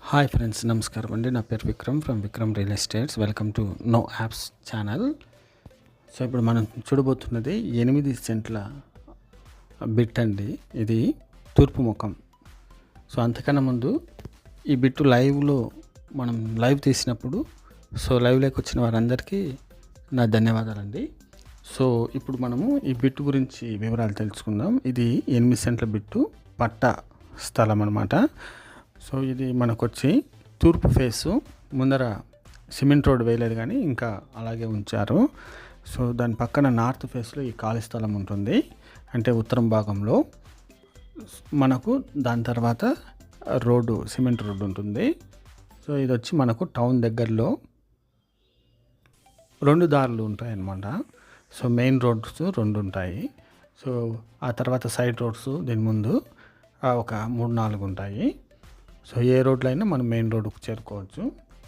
Hi friends, నమస్కారం అండి. నా పేరు Vikram from Vikram real estates. Welcome to know apps channel. So ఇప్పుడు మనం చూడబోతున్నది 8 సెంట్ల బిట్ అండి. ఇది తూర్పు ముఖం. సో అంతకన్నా ముందు ఈ బిట్టు లైవ్లో మనం లైవ్ తీసినప్పుడు లైవ్లోకి వచ్చిన వారందరికీ నా ధన్యవాదాలండి. సో ఇప్పుడు మనము ఈ బిట్టు గురించి వివరాలు తెలుసుకుందాం. ఇది 8 సెంట్ల బిట్టు, పట్టా స్థలం అన్నమాట. సో ఇది మనకొచ్చి తూర్పు ఫేసు, ముందర సిమెంట్ రోడ్ వేయలేదు కానీ ఇంకా అలాగే ఉంచారు. సో దాని పక్కన నార్త్ ఫేస్లో ఈ ఖాళీ స్థలం ఉంటుంది, అంటే ఉత్తరం భాగంలో మనకు. దాని తర్వాత రోడ్డు, సిమెంట్ రోడ్డు ఉంటుంది. సో ఇది వచ్చి మనకు టౌన్ దగ్గరలో 2 దారులు ఉంటాయి అన్నమాట. సో మెయిన్ రోడ్స్ 2 ఉంటాయి. సో ఆ తర్వాత సైడ్ రోడ్స్ దీని ముందు ఒక 3-4 ఉంటాయి. సో ఏ రోడ్లో అయినా మనం మెయిన్ రోడ్డుకు చేరుకోవచ్చు.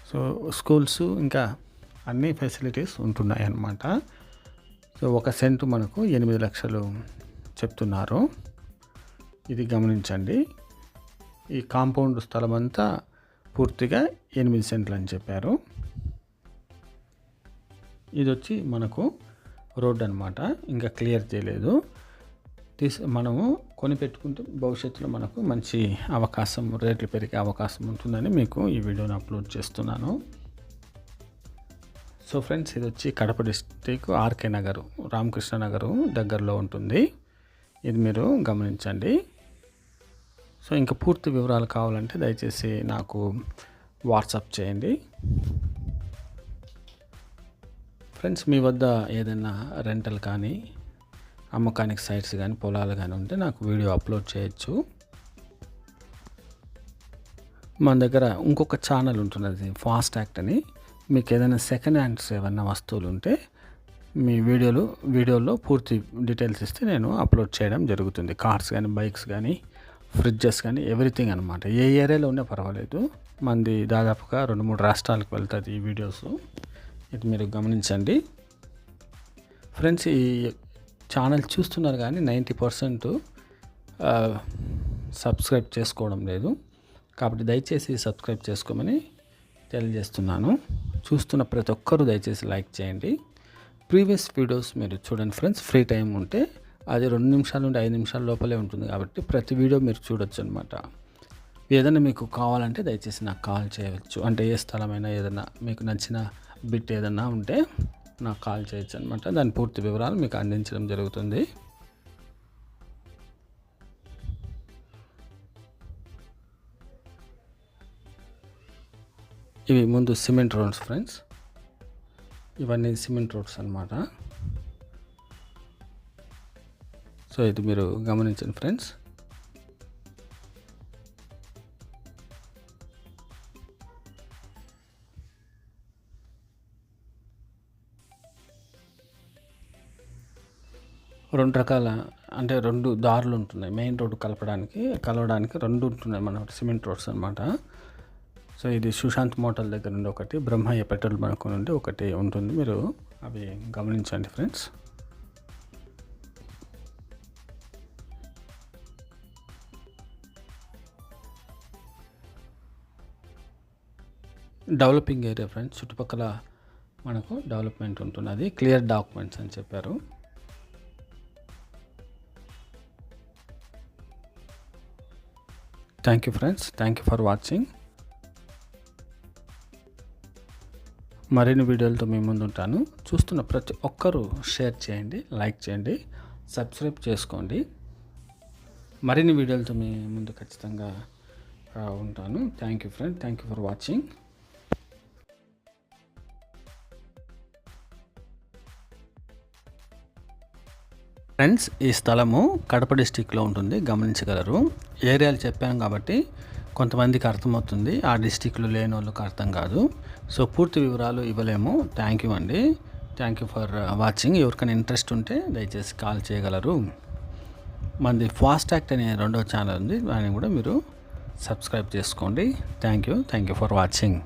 సో స్కూల్స్ ఇంకా అన్ని ఫెసిలిటీస్ ఉంటున్నాయి అన్నమాట. సో 1 సెంటు మనకు 8 లక్షలు చెప్తున్నారు. ఇది గమనించండి. ఈ కాంపౌండ్ స్థలం అంతా పూర్తిగా 8 సెంట్లు అని చెప్పారు. ఇది వచ్చి మనకు రోడ్ అన్నమాట, ఇంకా క్లియర్ చేయలేదు. మనము కొని పెట్టుకుంటే భవిష్యత్తులో మనకు మంచి అవకాశం, రేట్లు పెరిగే అవకాశం ఉంటుందని మీకు ఈ వీడియోని అప్లోడ్ చేస్తున్నాను. సో ఫ్రెండ్స్, ఇది వచ్చి కడప డిస్టిక్ ఆర్కే నగరు, రామకృష్ణ నగరు దగ్గరలో ఉంటుంది. ఇది మీరు గమనించండి. సో ఇంకా పూర్తి వివరాలు కావాలంటే దయచేసి నాకు వాట్సాప్ చేయండి. ఫ్రెండ్స్, మీ వద్ద ఏదైనా రెంటల్ కానీ అమ్మకానికి సైట్స్ కానీ పొలాలు కానీ ఉంటే నాకు వీడియో అప్లోడ్ చేయొచ్చు. మన దగ్గర ఇంకొక ఛానల్ ఉంటున్నది, ఫాస్ట్ యాక్ట్ అని. మీకు ఏదైనా సెకండ్ హ్యాండ్స్ ఏమన్నా వస్తువులు ఉంటే మీ వీడియోలో పూర్తి డీటెయిల్స్ ఇస్తే నేను అప్లోడ్ చేయడం జరుగుతుంది. కార్స్ కానీ, బైక్స్ కానీ, ఫ్రిడ్జెస్ కానీ, ఎవ్రీథింగ్ అనమాట. ఏ ఏరియాలో ఉన్నా పర్వాలేదు. మంది దాదాపుగా 2-3 రాష్ట్రాలకు వెళ్తుంది ఈ వీడియోస్. ఇది మీరు గమనించండి. ఫ్రెండ్స్, ఈ ఛానల్ చూస్తున్నారు కానీ 90% సబ్స్క్రైబ్ చేసుకోవడం లేదు. కాబట్టి దయచేసి సబ్స్క్రైబ్ చేసుకోమని తెలియజేస్తున్నాను. చూస్తున్న ప్రతి ఒక్కరూ దయచేసి లైక్ చేయండి. ప్రీవియస్ వీడియోస్ మీరు చూడండి ఫ్రెండ్స్. ఫ్రీ టైం ఉంటే అది 2 నిమిషాల నుండి 5 నిమిషాల లోపలే ఉంటుంది కాబట్టి ప్రతి వీడియో మీరు చూడొచ్చు అనమాట. ఏదైనా మీకు కావాలంటే దయచేసి నాకు కాల్ చేయవచ్చు. అంటే ఏ స్థలమైనా, ఏదైనా మీకు నచ్చిన బిట్ ఏదన్నా ఉంటే నాకు కాల్ చేయొచ్చు అనమాట. దాని పూర్తి వివరాలు మీకు అందించడం జరుగుతుంది. ఇవి ముందు సిమెంట్ రోడ్స్ ఫ్రెండ్స్. ఇవన్నీ సిమెంట్ రోడ్స్ అనమాట. సో ఇది మీరు గమనించండి ఫ్రెండ్స్. రెండు రకాల, అంటే 2 దారులు ఉంటున్నాయి. మెయిన్ రోడ్డు కలవడానికి 2 ఉంటున్నాయి మన సిమెంట్ రోడ్స్ అనమాట. సో ఇది సుశాంత్ మోటార్ దగ్గర నుండి ఒకటి, బ్రహ్మయ్య పెట్రోల్ బంక్ నుండి ఒకటి ఉంటుంది. మీరు అవి గమనించండి ఫ్రెండ్స్. Developing area friends. చుట్టుపక్కల మనకు డెవలప్మెంట్ ఉంటున్నది. క్లియర్ డాక్యుమెంట్స్ అని చెప్పారు. Thank you friends, thank you for watching. మరిన్ని వీడియోలతో మీ ముందు ఉంటాను. చూస్తున్న ప్రతి ఒక్కరూ షేర్ చేయండి, లైక్ చేయండి, సబ్స్క్రైబ్ చేసుకోండి. మరిన్ని వీడియోలతో మీ ముందు ఖచ్చితంగా ఉంటాను. Thank you friends, thank you for watching. Friends, ఈ స్థలము కడప డిస్టిక్లో ఉంటుంది, గమనించగలరు. ఏరియాలు చెప్పాను కాబట్టి కొంతమందికి అర్థమవుతుంది, ఆ డిస్టిక్లో లేని వాళ్ళకి అర్థం కాదు. సో పూర్తి వివరాలు ఇవ్వలేము. థ్యాంక్ యూ అండి, థ్యాంక్ యూ ఫర్ వాచింగ్. ఎవరికైనా ఇంట్రెస్ట్ ఉంటే దయచేసి కాల్ చేయగలరు. మనది ఫాస్ట్ యాక్ట్ అనే 2వ ఛానల్ ఉంది, దాన్ని కూడా మీరు సబ్స్క్రైబ్ చేసుకోండి. Thank you for watching.